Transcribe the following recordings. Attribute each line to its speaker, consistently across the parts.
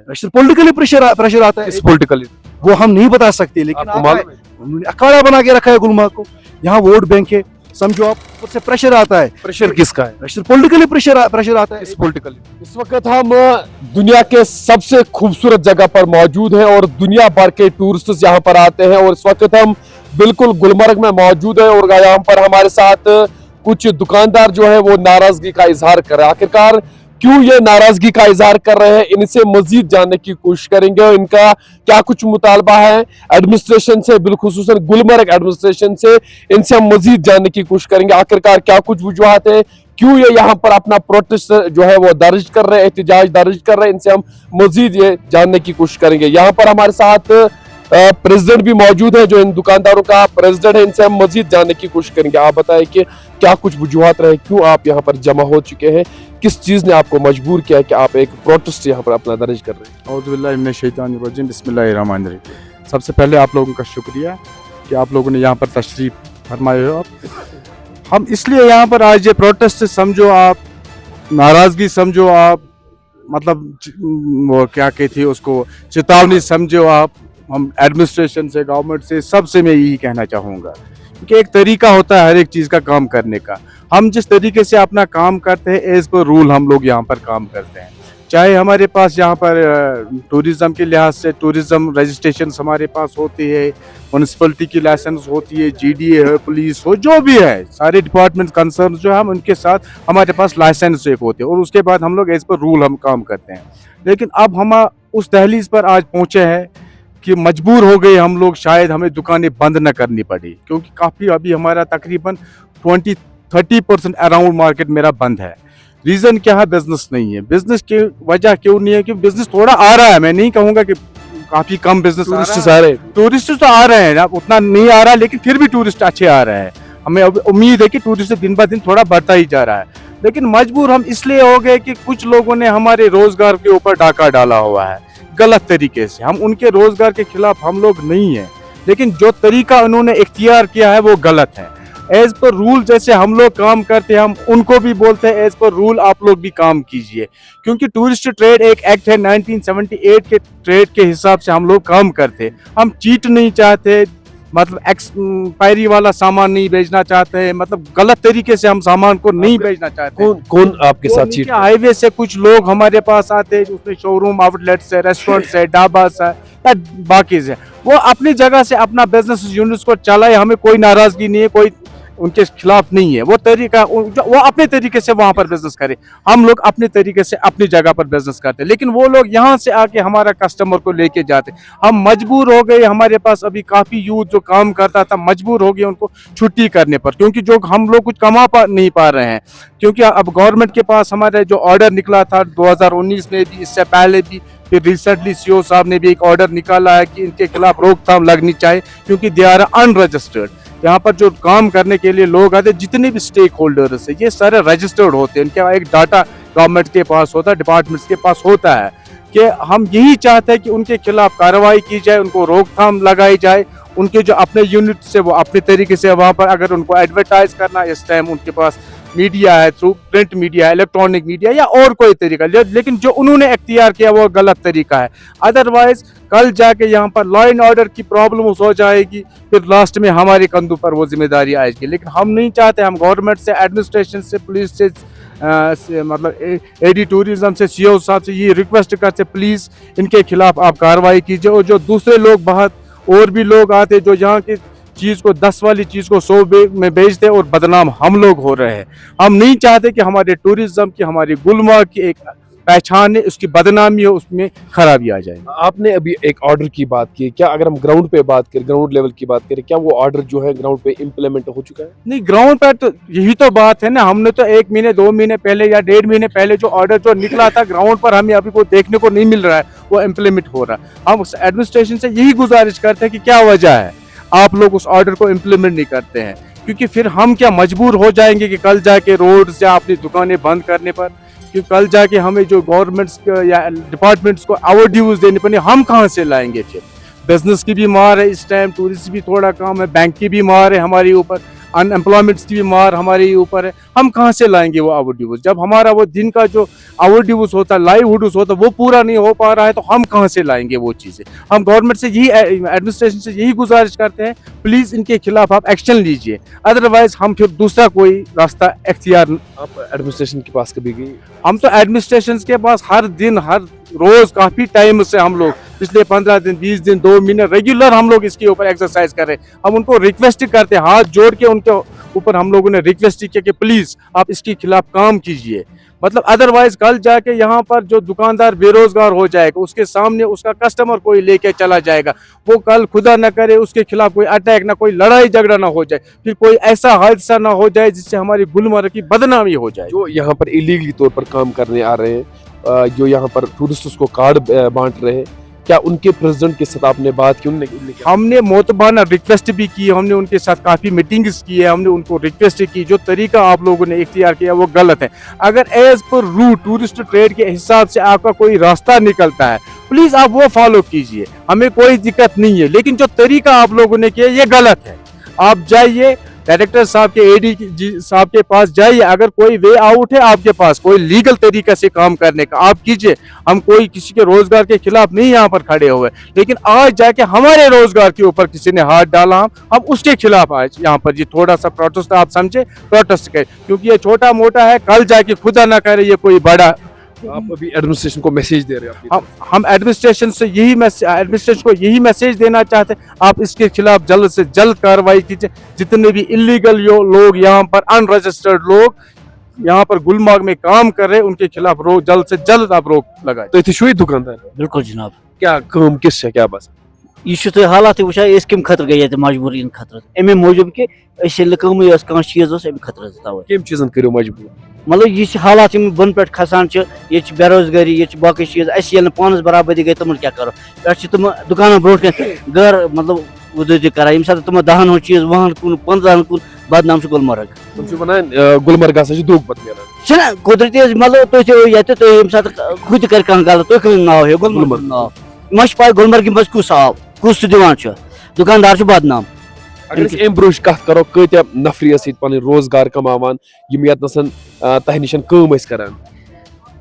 Speaker 1: Pressure politically pressure आता है,
Speaker 2: इस पॉलिटिकली
Speaker 1: वो हम नहीं बता सकते, लेकिन
Speaker 2: आपको
Speaker 1: आता है।
Speaker 2: मालूम है?
Speaker 1: उन्होंने अखाड़ा बना के रखा है गुलमर्ग को, यहाँ वोट बैंक है, समझो आप, उससे प्रेशर आता है,
Speaker 2: प्रेशर किसका है?
Speaker 1: प्रेशर पॉलिटिकली प्रेशर आता है।
Speaker 2: इस पॉलिटिकली इस वक्त हम दुनिया के सबसे खूबसूरत जगह पर मौजूद हैं और दुनिया भर के टूरिस्ट यहाँ पर आते हैं और इस वक्त हम बिल्कुल गुलमर्ग में मौजूद हैं और यहाँ पर हमारे साथ कुछ दुकानदार जो है वो नाराजगी का इजहार कर रहे हैं। आखिरकार क्यों ये नाराजगी का इजहार कर रहे हैं, इनसे मजीद जानने की कोशिश करेंगे और इनका क्या कुछ मुतालबा है एडमिनिस्ट्रेशन से, बिलखुसूसन गुलमर्ग एडमिनिस्ट्रेशन से, इनसे हम मजीद जानने की कोशिश करेंगे। आखिरकार क्या कुछ वजूहत है, क्यों ये यहाँ पर अपना प्रोटेस्ट जो है वो दर्ज कर रहे हैं, एहतजाज दर्ज कर रहे हैं, इनसे हम मजीद ये जानने की कोशिश करेंगे। यहाँ पर हमारे साथ प्रेसिडेंट भी मौजूद है जो इन दुकानदारों का प्रेसिडेंट है, इनसे हम मजीद जानने की कोशिश करेंगे। आप बताएं कि क्या कुछ वजूहत रहे, क्यों आप यहाँ पर जमा हो चुके हैं, किस चीज़ ने आपको मजबूर किया कि आप एक प्रोटेस्ट यहाँ पर अपना दर्ज कर रहे हैं?
Speaker 3: औज़ु बिल्लाहि मिनश शैतानिर रजीम, बिस्मिल्लाहिर्रहमानिर्रहीम। सबसे पहले आप लोगों का शुक्रिया कि आप लोगों ने यहाँ पर तशरीफ़ फरमाए हो। हम इसलिए यहाँ पर आज ये प्रोटेस्ट समझो आप, नाराज़गी समझो आप, मतलब वो क्या कहती है उसको, चेतावनी समझो आप। हम एडमिनिस्ट्रेशन से, गवर्नमेंट से, सबसे मैं यही कहना चाहूँगा कि एक तरीका होता है हर एक चीज़ का काम करने का। हम जिस तरीके से अपना काम करते हैं एज़ पर रूल हम लोग यहाँ पर काम करते हैं। चाहे हमारे पास यहाँ पर टूरिज़्म के लिहाज से टूरिज़्म रजिस्ट्रेशन हमारे पास होती है, म्यूनसिपलिटी की लाइसेंस होती है, जीडीए है, पुलिस हो, जो भी है, सारे डिपार्टमेंट कंसर्न जो है हम उनके साथ हमारे पास लाइसेंस एक होते हैं और उसके बाद हम लोग एज़ पर रूल हम काम करते हैं। लेकिन अब हम उस दहलीज पर आज पहुँचे हैं कि मजबूर हो गए हम लोग, शायद हमें दुकानें बंद न करनी पड़ी, क्योंकि काफ़ी अभी हमारा तकरीबन 20-30% अराउंड मार्केट मेरा बंद है। रीज़न क्या है? बिजनेस नहीं है। बिजनेस की वजह क्यों नहीं है? कि बिजनेस थोड़ा आ रहा है, मैं नहीं कहूँगा कि काफ़ी कम बिजनेस आ रहा है। टूरिस्ट तो आ रहे हैं ना, उतना नहीं आ रहा है, लेकिन फिर भी टूरिस्ट अच्छे आ रहे हैं। हमें उम्मीद है कि टूरिस्ट दिन ब दिन थोड़ा बढ़ता ही जा रहा है। लेकिन मजबूर हम इसलिए हो गए कि कुछ लोगों ने हमारे रोज़गार के ऊपर डाका डाला हुआ है गलत तरीके से। हम उनके रोज़गार के खिलाफ हम लोग नहीं हैं, लेकिन जो तरीका उन्होंने इख्तियार किया है वो गलत है। एज पर रूल जैसे हम लोग काम करते हैं, हम उनको भी बोलते हैं एज पर रूल आप लोग भी काम कीजिए, क्योंकि टूरिस्ट ट्रेड एक एक्ट है 1978 के ट्रेड के हिसाब से हम लोग काम करते। हम चीट नहीं चाहते, मतलब एक्सपायरी वाला सामान नहीं बेचना चाहते हैं, मतलब गलत तरीके से हम सामान को नहीं बेचना चाहते।
Speaker 2: कौन आपके साथ चीट?
Speaker 3: हाईवे से कुछ लोग हमारे पास आते हैं, उसमें शोरूम, आउटलेट्स है, रेस्टोरेंट्स है, ढाबास है या बाकी है, वो अपनी जगह से अपना बिजनेस यूनिट्स को चलाए, हमें कोई नाराजगी नहीं है, कोई उनके खिलाफ नहीं है। वो तरीका वो अपने तरीके से वहाँ पर बिजनेस करे, हम लोग अपने तरीके से अपनी जगह पर बिजनेस करते हैं। लेकिन वो लोग यहाँ से आके हमारा कस्टमर को लेके जाते, हम मजबूर हो गए। हमारे पास अभी काफ़ी यूथ जो काम करता था मजबूर हो गए उनको छुट्टी करने पर, क्योंकि जो हम लोग कुछ कमा नहीं पा रहे हैं। क्योंकि अब गवर्नमेंट के पास हमारे जो ऑर्डर निकला था 2019 में भी, इससे पहले भी, फिर रिसेंटली सीओ साहब ने भी एक ऑर्डर निकाला है कि इनके खिलाफ रोकथाम लगनी चाहिए, क्योंकि दे आर अनरजिस्टर्ड। यहाँ पर जो काम करने के लिए लोग आते हैं, जितने भी स्टेक होल्डर्स है, ये सारे रजिस्टर्ड होते हैं। इनके एक डाटा गवर्नमेंट के पास होता है, डिपार्टमेंट्स के पास होता है, कि हम यही चाहते हैं कि उनके खिलाफ कार्रवाई की जाए, उनको रोकथाम लगाई जाए। उनके जो अपने यूनिट से वो अपने तरीके से वहाँ पर अगर उनको एडवर्टाइज करना, इस टाइम उनके पास मीडिया है, थ्रू प्रिंट मीडिया है, इलेक्ट्रॉनिक मीडिया या और कोई तरीका, लेकिन जो उन्होंने इख्तियार किया वो गलत तरीका है। अदरवाइज कल जाके यहाँ पर लॉ एंड ऑर्डर की प्रॉब्लम हो जाएगी, फिर लास्ट में हमारे कंधों पर वो जिम्मेदारी आएगी। लेकिन हम नहीं चाहते, हम गवर्नमेंट से, एडमिनिस्ट्रेशन से, पुलिस से, मतलब एडी टूरिज्म से, सीओ साहब से ये रिक्वेस्ट करते, प्लीज़ इनके खिलाफ आप कार्रवाई कीजिए। और जो दूसरे लोग बाहर और भी लोग आते जो यहाँ की चीज़ को 10 वाली चीज़ को 100 में बेचते और बदनाम हम लोग हो रहे हैं। हम नहीं चाहते कि हमारे टूरिज्म की, हमारी गुलमर्ग की एक पहचान है, उसकी बदनामी हो, उसमें खराबी आ जाए।
Speaker 2: आपने अभी एक ऑर्डर की बात की, क्या अगर हम ग्राउंड पे बात करें, ग्राउंड लेवल की बात करें, क्या वो ऑर्डर जो है ग्राउंड पे इम्प्लीमेंट हो चुका है?
Speaker 3: नहीं, ग्राउंड पर तो यही तो बात है ना। हमने तो 1 महीने 2 महीने पहले या 1.5 महीने पहले जो ऑर्डर जो निकला था, ग्राउंड पर हमें अभी को देखने को नहीं मिल रहा है वो इम्प्लीमेंट हो रहा है। हम एडमिनिस्ट्रेशन से यही गुजारिश करते हैं कि क्या वजह है आप लोग उस ऑर्डर को इम्प्लीमेंट नहीं करते हैं, क्योंकि फिर हम क्या मजबूर हो जाएंगे कि कल जाके रोड्स या अपनी दुकानें बंद करने पर, कि कल जाके हमें जो गवर्नमेंट्स या डिपार्टमेंट्स को आवर ड्यूज देनी पड़े, हम कहाँ से लाएंगे? फिर बिजनेस की भी मार है इस टाइम, टूरिस्ट भी थोड़ा कम है, बैंक की भी मार है हमारे ऊपर। अनएम्प्लॉयमेंट की भी मार हमारे ऊपर है, हम कहाँ से लाएंगे वो आउट ड्यूज? जब हमारा वो दिन का जो आउट ड्यूज होता है, लाइवहुड होता है, वो पूरा नहीं हो पा रहा है, तो हम कहाँ से लाएंगे वो चीज़ें? हम गवर्नमेंट से यही, एडमिनिस्ट्रेशन से यही गुजारिश करते हैं, प्लीज़ इनके खिलाफ आप एक्शन लीजिए, अदरवाइज हम फिर दूसरा कोई रास्ता इख्तियार।
Speaker 2: आप एडमिनिस्ट्रेशन के पास कभी गए?
Speaker 3: हम तो एडमिनिस्ट्रेशन के पास हर दिन हर रोज काफी टाइम से हम लोग पिछले 15 दिन 20 दिन 2 महीने रेगुलर हम लोग इसके ऊपर एक्सरसाइज कर रहे हैं। हम उनको रिक्वेस्ट करते हैं, हाथ जोड़ के उनके ऊपर हम लोगों ने रिक्वेस्ट किया कि प्लीज आप इसके खिलाफ काम कीजिए, मतलब अदरवाइज कल जाके यहाँ पर जो दुकानदार बेरोजगार हो जाएगा, उसके सामने उसका कस्टमर कोई लेके चला जाएगा, वो कल खुदा न करे उसके खिलाफ कोई अटैक ना, कोई लड़ाई झगड़ा ना हो जाए, फिर कोई ऐसा हादसा ना हो जाए जिससे हमारी गुलमर्ग की बदनामी हो जाए।
Speaker 2: जो यहाँ पर इलीगली तौर पर काम करने आ रहे हैं, जो यहाँ पर टूरिस्ट को कार्ड बांट रहे हैं, क्या उनके प्रेसिडेंट के साथ आपने बात की?
Speaker 3: हमने मोतबाना रिक्वेस्ट भी की, हमने उनके साथ काफ़ी मीटिंग्स की है, हमने उनको रिक्वेस्ट की, जो तरीका आप लोगों ने इख्तियार किया वो गलत है। अगर as per root tourist trade के हिसाब से आपका कोई रास्ता निकलता है, प्लीज़ आप वो फॉलो कीजिए, हमें कोई दिक्कत नहीं है, लेकिन जो तरीका आप लोगों ने किया ये गलत है। आप जाइए डायरेक्टर साहब के AD साहब के पास जाइए, अगर कोई वे आउट है आपके पास कोई लीगल तरीके से काम करने का, आप कीजिए। हम कोई किसी के रोजगार के खिलाफ नहीं यहाँ पर खड़े हुए, लेकिन आज जाके हमारे रोजगार के ऊपर किसी ने हाथ डाला, हम उसके खिलाफ आज यहाँ पर ये थोड़ा सा प्रोटेस्ट आप समझे, प्रोटेस्ट करें, क्योंकि ये छोटा मोटा है, कल जाके खुदा ना करे ये कोई बड़ा।
Speaker 2: आप अभी एडमिनिस्ट्रेशन को मैसेज दे रहे हो?
Speaker 3: हम एडमिनिस्ट्रेशन को यही मैसेज देना चाहते हैं, आप इसके खिलाफ जल्द से जल्द कार्रवाई कीजिए। जितने भी इलीगल लोग यहाँ पर अनरजिस्टर्ड लोग यहाँ पर गुलमर्ग में काम कर रहे हैं, उनके खिलाफ जल्द से जल्द आप रोक लगाए।
Speaker 2: तो ये दुकानदार
Speaker 4: बिल्कुल जनाब,
Speaker 2: क्या काम किस क्या बस
Speaker 4: यह हालात वो कम खतर गई मजबूर इन खतर अमे मूजूब कि कम चीज अमे खतर
Speaker 2: कम चीजन करो मजबूर,
Speaker 4: मतलब यह हालात बन पे खसान ये बेरोजगारी, ये बाकी चीज अल पानस बराबरी गई तुम क्या करो, पे तुम दुकान ब्रो घर मतलब उदय कर ये तुम 10 चीज 10 कुन 15 कुन बदनाम गुलमर्ग
Speaker 2: गुलमर्ग दुख पे
Speaker 4: कुदरती मतलब तुम खुद कर गलत तुम नाव है गुलमर्ग नाव मे पा गुलमर्ग मज कुस आव कुस दिवान दुकानदार बदनाम।
Speaker 2: अगर अम ब्रोह कत करो कत्या नफरी पन रोजगार कमावान यतन तह निश कर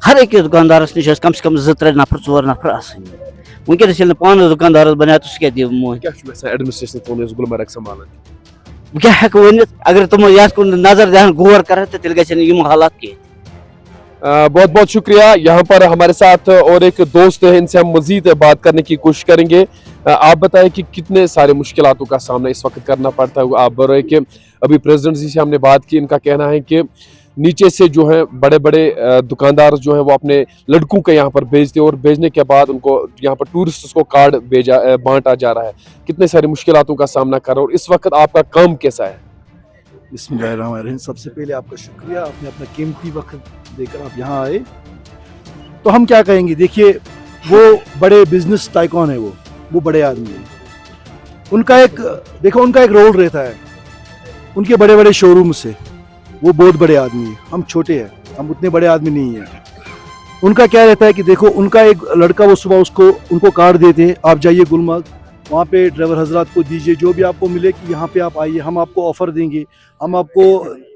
Speaker 4: हर एक दुकानदारस निश कम से कम 2-3 नफर 4 नफर वनकस पान दुकानदार बना तो क्या दिव मोह
Speaker 2: एडमिनिस्ट्रेशन गुलमर्ग संभाल
Speaker 4: क्या हेक वन अगर तुम कुन नजर दहन गौर कर तेल गम हालात कह।
Speaker 2: बहुत बहुत शुक्रिया। यहाँ पर हमारे साथ और एक दोस्त है, इनसे हम मजीद बात करने की कोशिश करेंगे। आप बताएं कि कितने सारे मुश्किलातों का सामना इस वक्त करना पड़ता है। आप बोल रहे कि अभी प्रेसिडेंट जी से हमने बात की, इनका कहना है कि नीचे से जो है बड़े बड़े दुकानदार जो है वो अपने लड़कों के यहाँ पर भेजते हैं और भेजने के बाद उनको यहाँ पर टूरिस्ट को कार्ड बांटा जा रहा है। कितने सारी मुश्किलातों का सामना कर रहा है और इस वक्त आपका काम कैसा है?
Speaker 1: बिस्मिल्लाहिर्रहमानिर्रहीम। सबसे पहले आपका शुक्रिया, आपने अपना कीमती वक्त देकर आप यहाँ आए। तो हम क्या कहेंगे, देखिए वो बड़े बिजनेस टाइकॉन है, वो बड़े आदमी हैं, उनका एक रोल रहता है, उनके बड़े बड़े शोरूम से, वो बहुत बड़े आदमी हैं, हम छोटे हैं, हम उतने बड़े आदमी नहीं हैं। उनका क्या रहता है कि देखो उनका एक लड़का वो सुबह उनको कार्ड देते हैं, आप जाइए गुलमर्ग, वहाँ पे ड्राइवर हजरात को दीजिए, जो भी आपको मिले कि यहाँ पे आप आइए, हम आपको ऑफर देंगे, हम आपको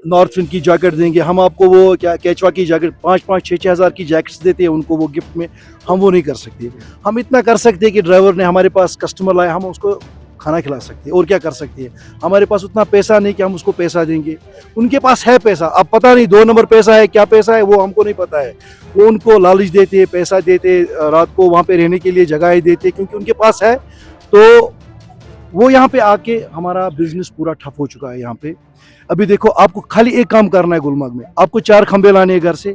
Speaker 1: नॉर्थ विंड की जैकेट देंगे, हम आपको वो क्या केचवा की जैकेट 5-6 हज़ार की जैकेट्स देते हैं उनको वो गिफ्ट में। हम वो नहीं कर सकते। हम इतना कर सकते हैं कि ड्राइवर ने हमारे पास कस्टमर लाया, हम उसको खाना खिला सकते हैं, और क्या कर सकते हैं। हमारे पास उतना पैसा नहीं कि हम उसको पैसा देंगे, उनके पास है पैसा, अब पता नहीं 2 नंबर पैसा है, क्या पैसा है वो हमको नहीं पता है। वो उनको लालच देते, पैसा देते, रात को वहाँ पे रहने के लिए जगहें देते, क्योंकि उनके पास है। तो वो यहाँ पे आके हमारा बिजनेस पूरा ठप हो चुका है। यहाँ पे अभी देखो, आपको खाली एक काम करना है गुलमर्ग में, आपको 4 खंबे लाने हैं घर से,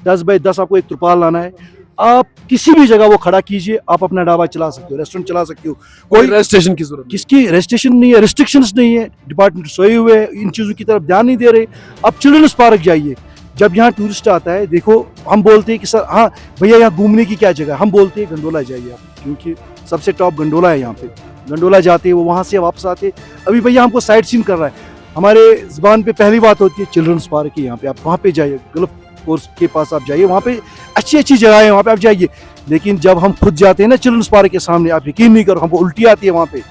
Speaker 1: 10 बाई 10 आपको एक त्रिपाल लाना है, आप किसी भी जगह वो खड़ा कीजिए, आप अपना ढाबा चला सकते हो, रेस्टोरेंट चला सकते हो, कोई
Speaker 2: रजिस्ट्रेशन की जरूरत
Speaker 1: किसकी रजिस्ट्रेशन नहीं है, रिस्ट्रिक्शंस नहीं है, डिपार्टमेंट सोए हुए हैं, इन चीज़ों की तरफ ध्यान नहीं दे रहे। आप चिल्ड्रंस पार्क जाइए, जब यहाँ टूरिस्ट आता है, देखो हम बोलते हैं कि सर हाँ भैया यहाँ घूमने की क्या जगह, हम बोलते हैं गंडोला जाइए आप, क्योंकि सबसे टॉप गंडोला है यहाँ पे। गंडोला जाते हैं, वो वहाँ से वापस आते, अभी भैया हमको साइट सीन कर रहा है, हमारे ज़बान पे पहली बात होती है चिल्ड्रंस पार्क है यहाँ पे, आप वहाँ पे जाइए, गल्फ कोर्स के पास आप जाइए, वहाँ पे अच्छी अच्छी जगह है, वहाँ पे आप जाइए। लेकिन जब हम खुद जाते हैं ना चिल्ड्रंस पार्क के सामने, आप यकीन नहीं करो, हमको उल्टी आती है, वहाँ पे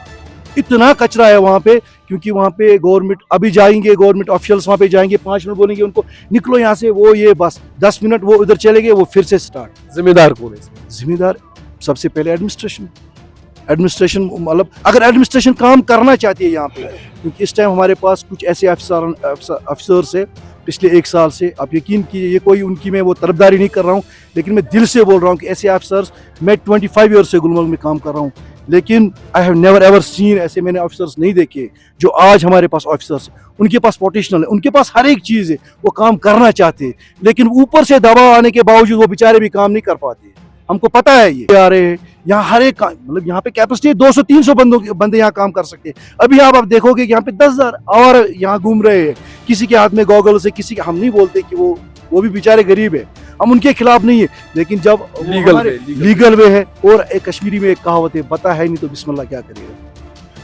Speaker 1: इतना कचरा है वहाँ पे क्योंकि वहाँ पे गवर्नमेंट अभी जाएंगे, गवर्नमेंट ऑफिशियल्स वहाँ पे जाएंगे, 5 मिनट बोलेंगे उनको निकलो यहाँ से, वो ये बस 10 मिनट वो उधर चले गए, वो फिर से स्टार्ट।
Speaker 2: जिम्मेदार कौन है इसमें?
Speaker 1: जिम्मेदार सबसे पहले एडमिनिस्ट्रेशन मतलब अगर एडमिनिस्ट्रेशन काम करना चाहती है यहाँ पे, क्योंकि इस टाइम हमारे पास कुछ ऐसे अफसर्स है पिछले 1 साल से, आप यकीन कीजिए, ये कोई उनकी मैं वो तरफदारी नहीं कर रहा हूँ, लेकिन मैं दिल से बोल रहा हूँ कि ऐसे अफसर्स, मैं 25 ईयर से गुलमर्ग में काम कर रहा हूँ, लेकिन I have never ever seen, ऐसे मैंने ऑफिसर्स नहीं देखे जो आज हमारे पास ऑफिसर्स, उनके पास पोटेंशियल है, उनके पास हर एक चीज़ है, वो काम करना चाहते हैं, लेकिन ऊपर से दबाव आने के बावजूद वो बेचारे भी काम नहीं कर पाते। हमको पता है ये आ रहे हैं यहाँ, हर एक मतलब यहाँ पे कैपेसिटी 200-300 बंदे यहाँ काम कर सकते हैं। अभी आप देखोगे कि यहाँ पे 10,000 और यहाँ घूम रहे हैं, किसी के हाथ में गॉगल्स है, किसी के, हम नहीं बोलते कि वो भी बेचारे गरीब है, हम उनके खिलाफ नहीं है, लेकिन जब लीगल वे है, और एक कश्मीरी में एक कहावत है, पता है नहीं तो बिस्मिल्लाह क्या करेगा।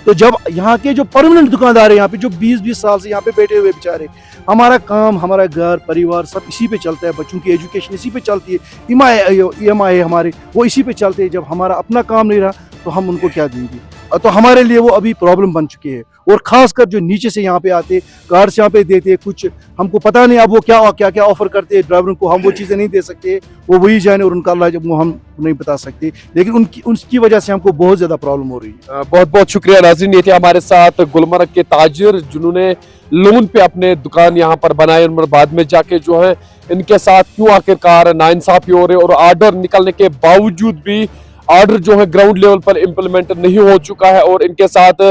Speaker 1: तो जब यहाँ के जो परमानेंट दुकानदार है यहाँ पे, जो 20-20 साल से यहाँ पे बैठे हुए बेचारे, हमारा काम, हमारा घर परिवार सब इसी पे चलता है, बच्चों की एजुकेशन इसी पे चलती है, EMI हमारे वो इसी पे चलते हैं, जब हमारा अपना काम नहीं रहा तो हम उनको क्या देंगे? तो हमारे लिए वो अभी प्रॉब्लम बन चुके हैं। और खासकर जो नीचे से यहाँ पे आते, कार्ड्स यहाँ पे देते, कुछ हमको पता नहीं अब वो क्या ऑफर करते हैं ड्राइवरों को, हम वो चीज़ें नहीं दे सकते, वो वही जाने और उनका अल्लाह, जब वो हम नहीं बता सकते, लेकिन उनकी वजह से हमको बहुत ज़्यादा प्रॉब्लम हो रही है।
Speaker 2: बहुत बहुत शुक्रिया नाज़रीन, ये थे हमारे साथ गुलमर्ग के ताजिर जिन्होंने लोन पे अपने दुकान यहाँ पर बनाए, और बाद में जाके जो है इनके साथ क्यों आखिरकार नाइंसाफी हो रही है, और आर्डर निकलने के बावजूद भी ऑर्डर जो है ग्राउंड लेवल पर इम्प्लीमेंट नहीं हो चुका है, और इनके साथ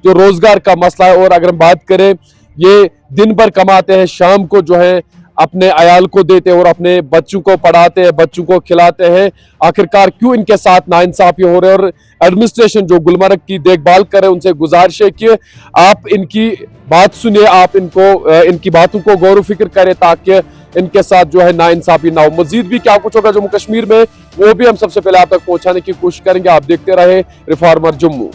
Speaker 2: जो रोजगार का मसला है। और अगर हम बात करें, ये दिन भर कमाते हैं, शाम को जो है अपने अयाल को देते हैं और अपने बच्चों को पढ़ाते हैं, बच्चों को खिलाते हैं, आखिरकार क्यों इनके साथ नाइंसाफी हो रहे हैं? और एडमिनिस्ट्रेशन जो गुलमर्ग की देखभाल करे, उनसे गुजारिश है कि आप इनकी बात सुनिए, आप इनकी बातों को गौर व फिक्र करें, ताकि इनके साथ जो है नाइंसाफी ना हो। मजीद भी क्या कुछ होगा जम्मू कश्मीर में, वो भी हम सबसे पहले आप तक पहुंचाने की कोशिश करेंगे। आप देखते रहे रिफॉर्मर जम्मू।